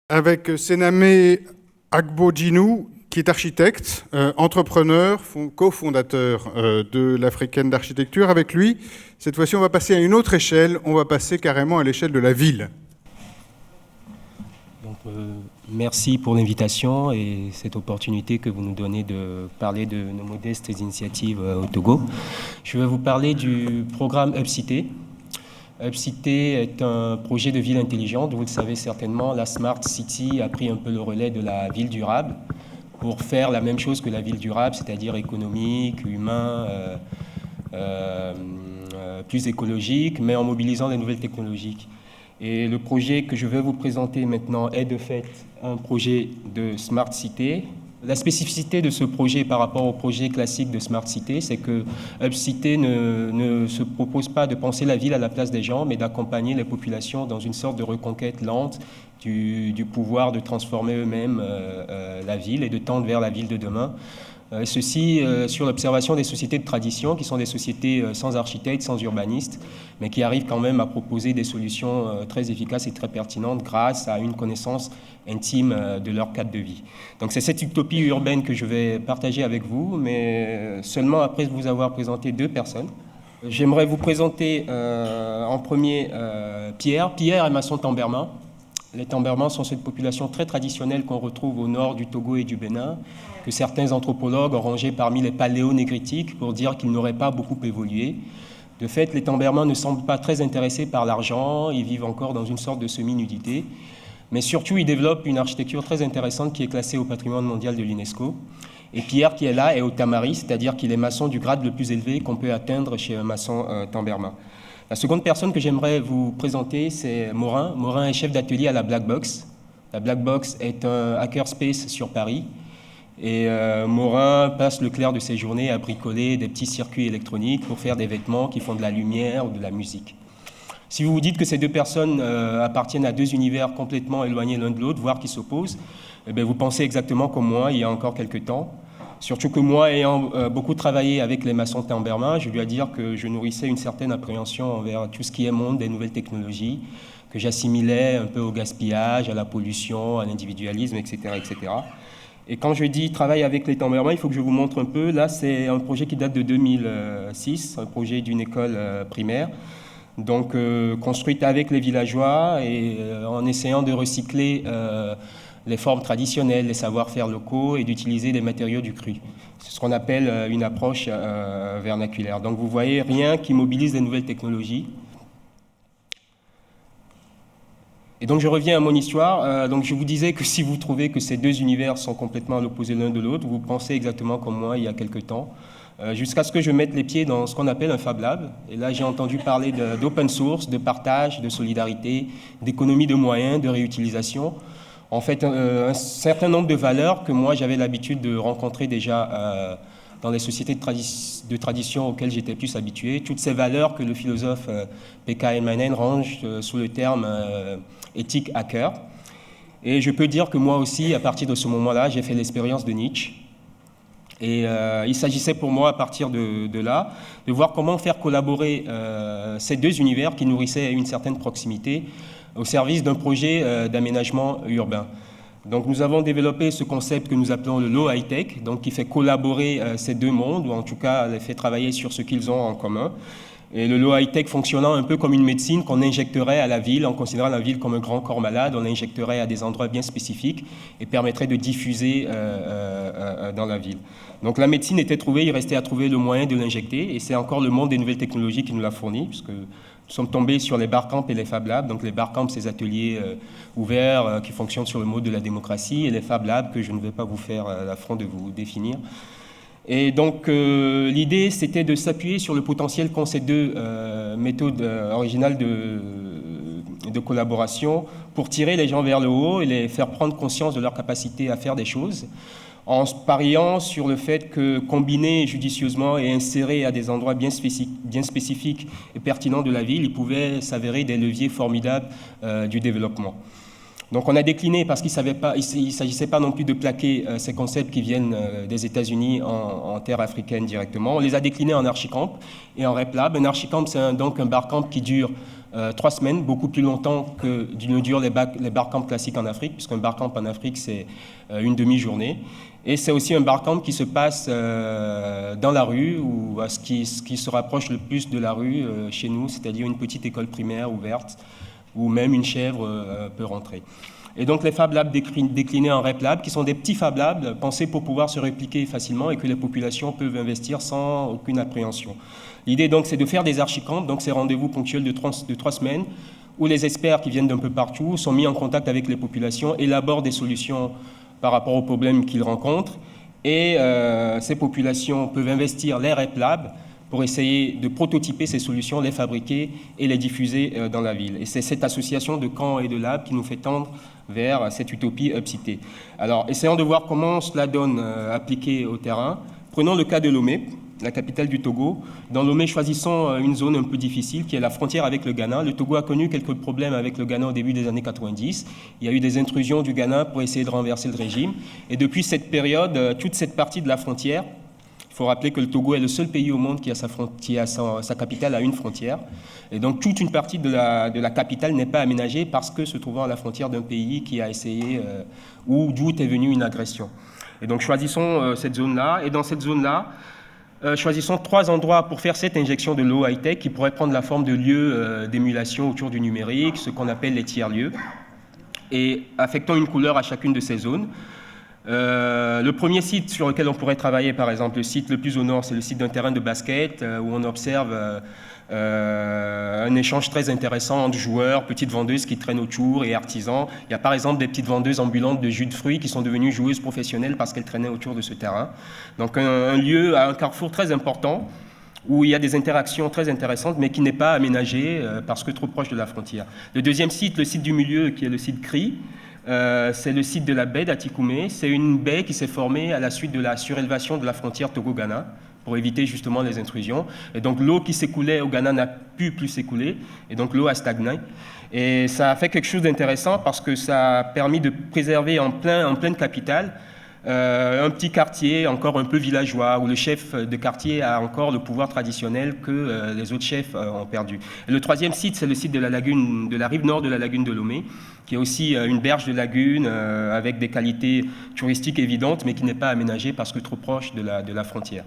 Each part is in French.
Avec Sename Agbo-Djinou, qui est architecte, entrepreneur, cofondateur de l'Africaine d'architecture. Avec lui, cette fois-ci, on va passer à une autre échelle, on va passer carrément à l'échelle de la ville. Donc, merci pour l'invitation et cette opportunité que vous nous donnez de parler de nos modestes initiatives au Togo. Je vais vous parler du programme UpCité. UpCité est un projet de ville intelligente. Vous le savez certainement, la Smart City a pris un peu le relais de la ville durable pour faire la même chose que la ville durable, c'est-à-dire économique, humain, plus écologique, mais en mobilisant les nouvelles technologies. Et le projet que je vais vous présenter maintenant est de fait un projet de Smart Cité. La spécificité de ce projet par rapport au projet classique de Smart Cité, c'est que UpCité ne se propose pas de penser la ville à la place des gens, mais d'accompagner les populations dans une sorte de reconquête lente du pouvoir de transformer eux-mêmes la ville et de tendre vers la ville de demain. Ceci sur l'observation des sociétés de tradition, qui sont des sociétés sans architectes, sans urbanistes, mais qui arrivent quand même à proposer des solutions très efficaces et très pertinentes grâce à une connaissance intime de leur cadre de vie. Donc c'est cette utopie urbaine que je vais partager avec vous, mais seulement après vous avoir présenté deux personnes. J'aimerais vous présenter en premier Pierre. Pierre est maçon Tamberma. Les Tambermans sont cette population très traditionnelle qu'on retrouve au nord du Togo et du Bénin, que certains anthropologues ont rangé parmi les paléonégritiques pour dire qu'ils n'auraient pas beaucoup évolué. De fait, les Tambermans ne semblent pas très intéressés par l'argent, ils vivent encore dans une sorte de semi-nudité, mais surtout ils développent une architecture très intéressante qui est classée au patrimoine mondial de l'UNESCO. Et Pierre qui est là est au Tamari, c'est-à-dire qu'il est maçon du grade le plus élevé qu'on peut atteindre chez un maçon Tamberman. La seconde personne que j'aimerais vous présenter, c'est Morin. Morin est chef d'atelier à la Black Box. La Black Box est un hackerspace sur Paris. Et Morin passe le clair de ses journées à bricoler des petits circuits électroniques pour faire des vêtements qui font de la lumière ou de la musique. Si vous vous dites que ces deux personnes appartiennent à deux univers complètement éloignés l'un de l'autre, voire qui s'opposent, eh bien, vous pensez exactement comme moi il y a encore quelques temps. Surtout que moi, ayant beaucoup travaillé avec les maçons Tamberman, je dois dire que je nourrissais une certaine appréhension envers tout ce qui est monde des nouvelles technologies, que j'assimilais un peu au gaspillage, à la pollution, à l'individualisme, etc., etc. Et quand je dis travail avec les Tamberman, il faut que je vous montre un peu. Là, c'est un projet qui date de 2006, un projet d'une école primaire, donc construite avec les villageois et en essayant de recycler les formes traditionnelles, les savoir-faire locaux et d'utiliser des matériaux du cru. C'est ce qu'on appelle une approche vernaculaire. Donc vous voyez, rien qui mobilise les nouvelles technologies. Et donc je reviens à mon histoire. Donc je vous disais que si vous trouvez que ces deux univers sont complètement à l'opposé l'un de l'autre, vous pensez exactement comme moi il y a quelques temps, jusqu'à ce que je mette les pieds dans ce qu'on appelle un Fab Lab. Et là j'ai entendu parler d'open source, de partage, de solidarité, d'économie de moyens, de réutilisation. En fait, un certain nombre de valeurs que moi, j'avais l'habitude de rencontrer déjà dans les sociétés de tradition auxquelles j'étais plus habitué. Toutes ces valeurs que le philosophe P.K. Elmanen range sous le terme éthique hacker. Et je peux dire que moi aussi, à partir de ce moment-là, j'ai fait l'expérience de Nietzsche. Et il s'agissait pour moi, à partir de là, de voir comment faire collaborer ces deux univers qui nourrissaient une certaine proximité au service d'un projet d'aménagement urbain. Donc nous avons développé ce concept que nous appelons le low high-tech, donc qui fait collaborer ces deux mondes, ou en tout cas les fait travailler sur ce qu'ils ont en commun. Et le low high-tech fonctionnant un peu comme une médecine qu'on injecterait à la ville, en considérant la ville comme un grand corps malade, on l'injecterait à des endroits bien spécifiques et permettrait de diffuser dans la ville. Donc la médecine était trouvée, il restait à trouver le moyen de l'injecter, et c'est encore le monde des nouvelles technologies qui nous l'a fourni, puisque nous sommes tombés sur les barcamps et les Fab Labs. Donc les barcamps, ces ateliers ouverts qui fonctionnent sur le mode de la démocratie, et les Fab Labs que je ne vais pas vous faire l'affront de vous définir. Et donc l'idée, c'était de s'appuyer sur le potentiel qu'ont ces deux méthodes originales de collaboration pour tirer les gens vers le haut et les faire prendre conscience de leur capacité à faire des choses, en pariant sur le fait que combiner judicieusement et insérer à des endroits bien spécifiques et pertinents de la ville, ils pouvaient s'avérer des leviers formidables du développement. Donc on a décliné parce qu'il ne s'agissait pas non plus de plaquer ces concepts qui viennent des États-Unis en terre africaine directement. On les a déclinés en Archicamp et en RepLab. Un Archicamp, c'est donc un barcamp qui dure 3 semaines, beaucoup plus longtemps que ne durent les barcamps classiques en Afrique, puisqu'un barcamp en Afrique, c'est une demi-journée. Et c'est aussi un barcamp qui se passe dans la rue, ou à ce qui se rapproche le plus de la rue chez nous, c'est-à-dire une petite école primaire ouverte, où même une chèvre peut rentrer. Et donc les Fab Labs déclinés en RepLab, qui sont des petits Fab Labs pensés pour pouvoir se répliquer facilement et que les populations peuvent investir sans aucune appréhension. L'idée donc c'est de faire des archicamps, donc ces rendez-vous ponctuels de 3 semaines, où les experts qui viennent d'un peu partout sont mis en contact avec les populations, élaborent des solutions par rapport aux problèmes qu'ils rencontrent, et ces populations peuvent investir les RepLab pour essayer de prototyper ces solutions, les fabriquer et les diffuser dans la ville. Et c'est cette association de camps et de labs qui nous fait tendre vers cette utopie UpCité. Alors, essayons de voir comment cela donne appliqué au terrain. Prenons le cas de Lomé, la capitale du Togo. Dans Lomé, choisissons une zone un peu difficile qui est la frontière avec le Ghana. Le Togo a connu quelques problèmes avec le Ghana au début des années 90. Il y a eu des intrusions du Ghana pour essayer de renverser le régime. Et depuis cette période, toute cette partie de la frontière, il faut rappeler que le Togo est le seul pays au monde qui a sa capitale à une frontière. Et donc, toute une partie de la capitale n'est pas aménagée parce que se trouvant à la frontière d'un pays qui a essayé, d'où est venue une agression. Et donc, choisissons cette zone-là. Et dans cette zone-là, choisissons 3 endroits pour faire cette injection de l'eau high-tech qui pourrait prendre la forme de lieux d'émulation autour du numérique, ce qu'on appelle les tiers-lieux. Et affectons une couleur à chacune de ces zones. Le premier site sur lequel on pourrait travailler, par exemple, le site le plus au nord, c'est le site d'un terrain de basket où on observe un échange très intéressant entre joueurs, petites vendeuses qui traînent autour et artisans. Il y a par exemple des petites vendeuses ambulantes de jus de fruits qui sont devenues joueuses professionnelles parce qu'elles traînaient autour de ce terrain. Donc un lieu à un carrefour très important où il y a des interactions très intéressantes, mais qui n'est pas aménagé parce que trop proche de la frontière. Le deuxième site, le site du milieu, qui est le site CRI, c'est le site de la baie d'Atikoumé. C'est une baie qui s'est formée à la suite de la surélevation de la frontière Togo-Ghana pour éviter justement les intrusions. Et donc l'eau qui s'écoulait au Ghana n'a pu plus s'écouler, et donc l'eau a stagné. Et ça a fait quelque chose d'intéressant parce que ça a permis de préserver en pleine capitale un petit quartier encore un peu villageois où le chef de quartier a encore le pouvoir traditionnel que les autres chefs ont perdu. Et le troisième site, c'est le site de la lagune, de la rive nord de la lagune de Lomé, qui est aussi une berge de lagune avec des qualités touristiques évidentes, mais qui n'est pas aménagée parce que trop proche de la frontière.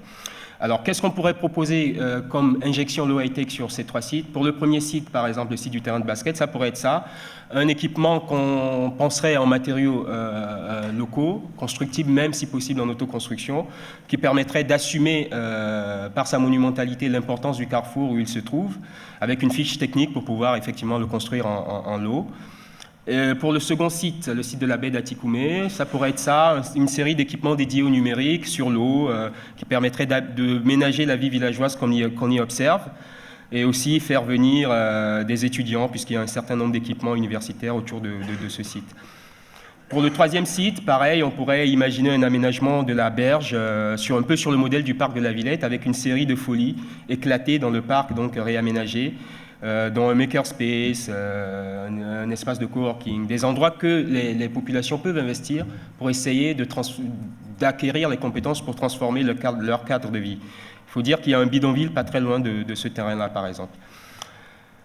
Alors, qu'est-ce qu'on pourrait proposer comme injection low high-tech sur ces 3 sites? Pour le premier site, par exemple, le site du terrain de basket, ça pourrait être ça. Un équipement qu'on penserait en matériaux locaux, constructibles même si possible en autoconstruction, qui permettrait d'assumer par sa monumentalité l'importance du carrefour où il se trouve, avec une fiche technique pour pouvoir effectivement le construire en lot. Pour le second site, le site de la baie d'Atikoumé, ça pourrait être ça, une série d'équipements dédiés au numérique sur l'eau qui permettrait de ménager la vie villageoise qu'on y observe et aussi faire venir des étudiants puisqu'il y a un certain nombre d'équipements universitaires autour de ce site. Pour le troisième site, pareil, on pourrait imaginer un aménagement de la berge un peu sur le modèle du parc de la Villette avec une série de folies éclatées dans le parc, donc réaménagées, dont un makerspace, un espace de coworking, des endroits que les populations peuvent investir pour essayer d'acquérir les compétences pour transformer leur cadre de vie. Il faut dire qu'il y a un bidonville pas très loin de ce terrain-là, par exemple.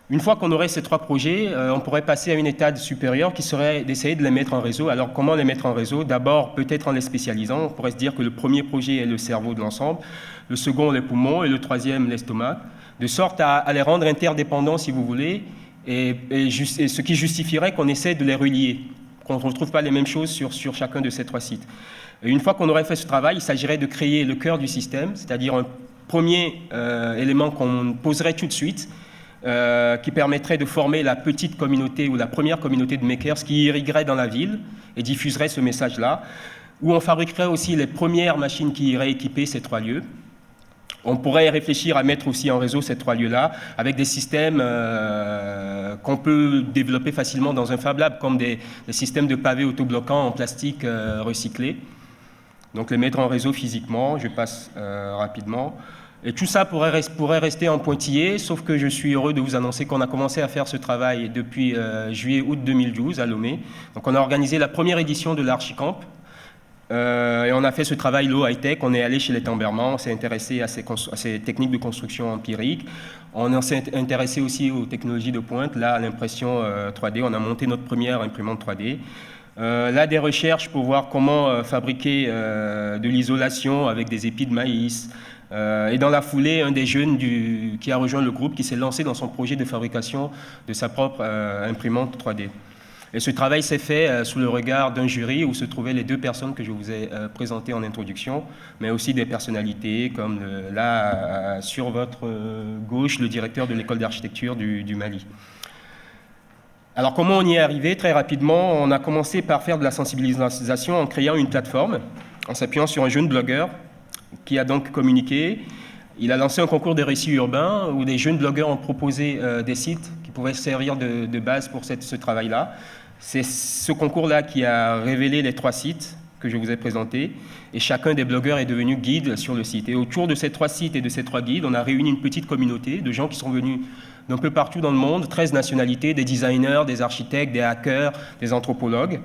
Une fois qu'on aurait ces 3 projets, on pourrait passer à une étape supérieure qui serait d'essayer de les mettre en réseau. Alors, comment les mettre en réseau? D'abord, peut-être en les spécialisant. On pourrait se dire que le premier projet est le cerveau de l'ensemble, le second, les poumons, et le troisième, l'estomac, de sorte à les rendre interdépendants, si vous voulez, et ce qui justifierait qu'on essaie de les relier, qu'on ne retrouve pas les mêmes choses sur chacun de ces 3 sites. Et une fois qu'on aurait fait ce travail, il s'agirait de créer le cœur du système, c'est-à-dire un premier élément qu'on poserait tout de suite, qui permettrait de former la petite communauté ou la première communauté de makers qui irriguerait dans la ville et diffuserait ce message-là, où on fabriquerait aussi les premières machines qui iraient équiper ces 3 lieux. On pourrait réfléchir à mettre aussi en réseau ces 3 lieux-là avec des systèmes qu'on peut développer facilement dans un Fab Lab, comme des systèmes de pavés autobloquants en plastique recyclé. Donc les mettre en réseau physiquement, je passe rapidement. Et tout ça pourrait rester en pointillé, sauf que je suis heureux de vous annoncer qu'on a commencé à faire ce travail depuis juillet-août 2012 à Lomé. Donc on a organisé la première édition de l'Archicamp. Et on a fait ce travail low high-tech, on est allé chez les Tambermans, on s'est intéressé à ces techniques de construction empirique. On s'est intéressé aussi aux technologies de pointe, là, à l'impression 3D, on a monté notre première imprimante 3D. Là, des recherches pour voir comment fabriquer de l'isolation avec des épis de maïs. Et dans la foulée, un des jeunes qui a rejoint le groupe, qui s'est lancé dans son projet de fabrication de sa propre imprimante 3D. Et ce travail s'est fait sous le regard d'un jury où se trouvaient les deux personnes que je vous ai présentées en introduction, mais aussi des personnalités comme là, sur votre gauche, le directeur de l'école d'architecture du Mali. Alors comment on y est arrivé? Très rapidement, on a commencé par faire de la sensibilisation en créant une plateforme, en s'appuyant sur un jeune blogueur qui a donc communiqué. Il a lancé un concours de récits urbains où des jeunes blogueurs ont proposé des sites qui pouvaient servir de base pour ce travail-là. C'est ce concours-là qui a révélé les 3 sites que je vous ai présentés, et chacun des blogueurs est devenu guide sur le site. Et autour de ces 3 sites et de ces 3 guides, on a réuni une petite communauté de gens qui sont venus d'un peu partout dans le monde, 13 nationalités, des designers, des architectes, des hackers, des anthropologues.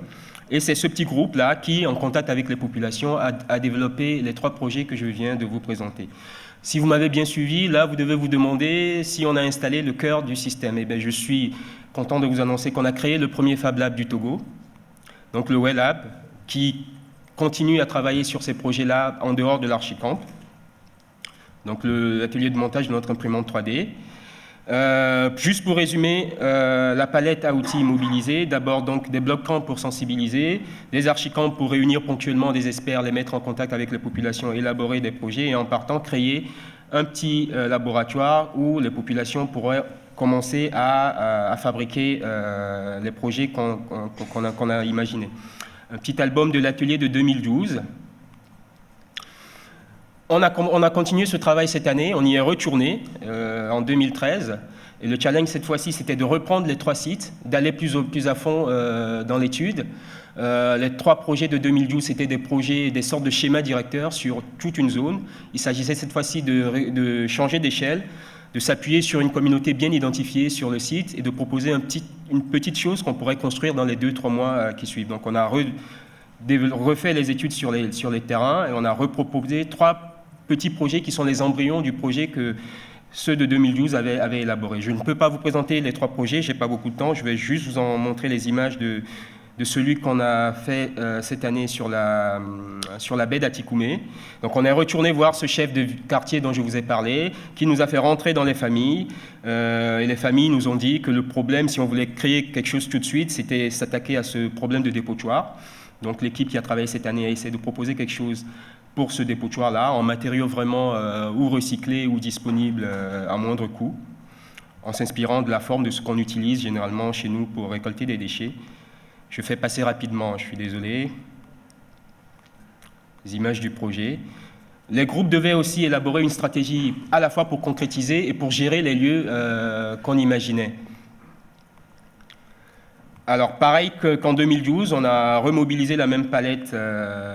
Et c'est ce petit groupe-là qui, en contact avec les populations, a développé les 3 projets que je viens de vous présenter. Si vous m'avez bien suivi, là, vous devez vous demander si on a installé le cœur du système. Eh bien, je suis content de vous annoncer qu'on a créé le premier Fab Lab du Togo, donc le WellLab, qui continue à travailler sur ces projets-là en dehors de l'Archicamp, donc l'atelier de montage de notre imprimante 3D. Juste pour résumer, la palette à outils mobilisés, d'abord donc des blocs camps pour sensibiliser, des archicamps pour réunir ponctuellement des experts, les mettre en contact avec les populations, élaborer des projets et en partant créer un petit laboratoire où les populations pourraient commencer à fabriquer les projets qu'on a imaginés. Un petit album de l'atelier de 2012. On a continué ce travail cette année, on y est retourné en 2013. Et le challenge cette fois-ci, c'était de reprendre les 3 sites, d'aller plus à fond dans l'étude. Les 3 projets de 2012, c'était des projets, des sortes de schémas directeurs sur toute une zone. Il s'agissait cette fois-ci de changer d'échelle, de s'appuyer sur une communauté bien identifiée sur le site et de proposer une petite chose qu'on pourrait construire dans les 2-3 mois qui suivent. Donc on a refait les études sur les terrains et on a reproposé 3 petits projets qui sont les embryons du projet que ceux de 2012 avaient élaboré. Je ne peux pas vous présenter les 3 projets, je n'ai pas beaucoup de temps, je vais juste vous en montrer les images de celui qu'on a fait cette année sur la baie d'Atikoumé. Donc on est retourné voir ce chef de quartier dont je vous ai parlé, qui nous a fait rentrer dans les familles. Et les familles nous ont dit que le problème, si on voulait créer quelque chose tout de suite, c'était s'attaquer à ce problème de dépotoir. Donc l'équipe qui a travaillé cette année a essayé de proposer quelque chose pour ce dépotoir-là, en matériaux vraiment ou recyclés ou disponibles à moindre coût, en s'inspirant de la forme de ce qu'on utilise généralement chez nous pour récolter des déchets. Je fais passer rapidement, je suis désolé. Les images du projet. Les groupes devaient aussi élaborer une stratégie à la fois pour concrétiser et pour gérer les lieux qu'on imaginait. Alors, pareil qu'en 2012, on a remobilisé la même palette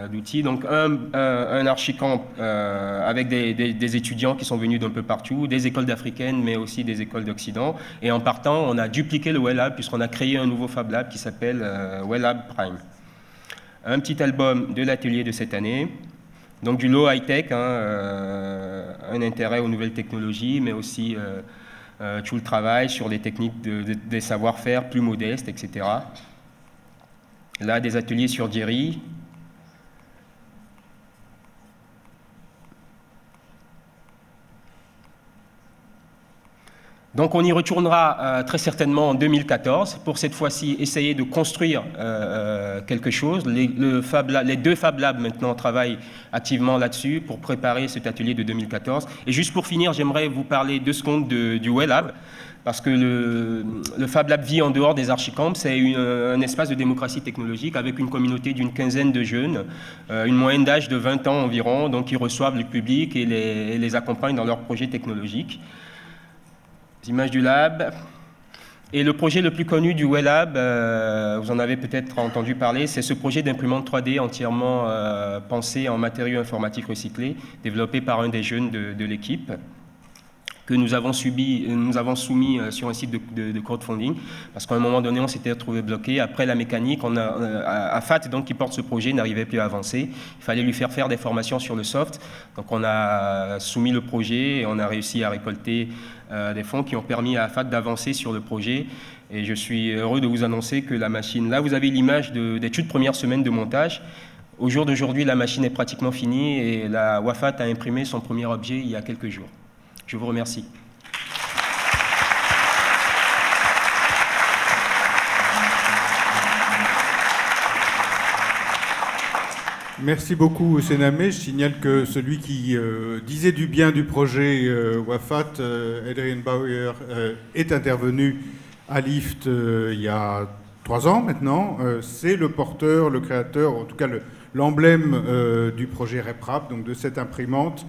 d'outils. Donc, un archicamp avec des étudiants qui sont venus d'un peu partout, des écoles d'africaines, mais aussi des écoles d'Occident. Et en partant, on a dupliqué le WellLab, puisqu'on a créé un nouveau Fab Lab qui s'appelle WellLab Prime. Un petit album de l'atelier de cette année. Donc, du low high-tech, un intérêt aux nouvelles technologies, mais aussi tout le travail sur des techniques des savoir-faire plus modestes, etc. Là, des ateliers sur Jerry. Donc on y retournera très certainement en 2014 pour cette fois-ci essayer de construire quelque chose. Les 2 Fab Labs maintenant travaillent activement là-dessus pour préparer cet atelier de 2014. Et juste pour finir, j'aimerais vous parler 2 secondes du WellLab, parce que le Fab Lab vit en dehors des archicamps. C'est un espace de démocratie technologique avec une communauté d'une quinzaine de jeunes, une moyenne d'âge de 20 ans environ, donc qui reçoivent le public et les accompagnent dans leurs projets technologiques. Les images du lab. Et le projet le plus connu du WellLab, vous en avez peut-être entendu parler, c'est ce projet d'imprimante 3D entièrement pensé en matériaux informatiques recyclés, développé par un des jeunes de l'équipe, que nous avons soumis sur un site de crowdfunding, parce qu'à un moment donné, on s'était retrouvé bloqué. Après la mécanique, AFAT, donc, qui porte ce projet, n'arrivait plus à avancer. Il fallait lui faire des formations sur le soft. Donc on a soumis le projet et on a réussi à récolter des fonds qui ont permis à AFAT d'avancer sur le projet. Et je suis heureux de vous annoncer que la machine, là vous avez l'image des toutes premières semaines de montage. Au jour d'aujourd'hui, la machine est pratiquement finie et la WAFAT a imprimé son premier objet il y a quelques jours. Je vous remercie. Merci beaucoup, Senamé. Je signale que celui qui disait du bien du projet WAFAT, Adrian Bauer, est intervenu à LIFT il y a 3 ans maintenant. C'est le porteur, le créateur, en tout cas l'emblème du projet RepRap, donc de cette imprimante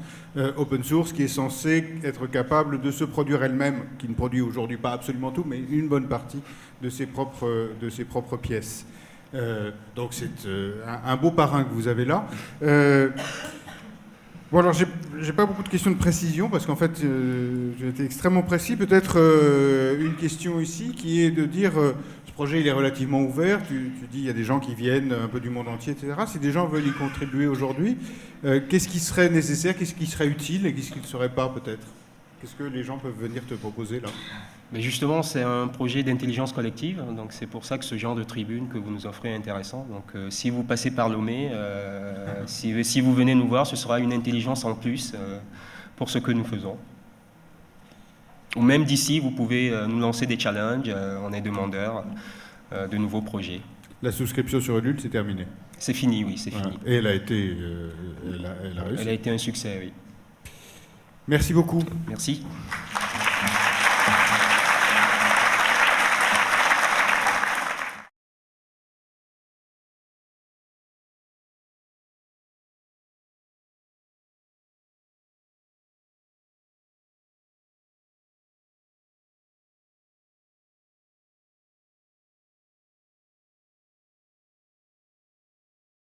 open source qui est censée être capable de se produire elle-même, qui ne produit aujourd'hui pas absolument tout, mais une bonne partie de ses propres pièces. Donc c'est un beau parrain que vous avez là. Bon, alors j'ai pas beaucoup de questions de précision parce qu'en fait j'ai été extrêmement précis. Peut-être une question ici qui est de dire ce projet il est relativement ouvert. Tu dis il y a des gens qui viennent un peu du monde entier, etc. Si des gens veulent y contribuer aujourd'hui, qu'est-ce qui serait nécessaire, qu'est-ce qui serait utile et qu'est-ce qui ne serait pas peut-être? Qu'est-ce que les gens peuvent venir te proposer là? Mais justement, c'est un projet d'intelligence collective, donc c'est pour ça que ce genre de tribune que vous nous offrez est intéressant. Donc si vous passez par Lomé, si vous venez nous voir, ce sera une intelligence en plus pour ce que nous faisons. Ou même d'ici, vous pouvez nous lancer des challenges, on est demandeurs de nouveaux projets. La souscription sur Ulule, c'est terminé? C'est fini, oui, c'est fini. Et elle a été, elle a réussi? Elle a été un succès, oui. Merci beaucoup. Merci.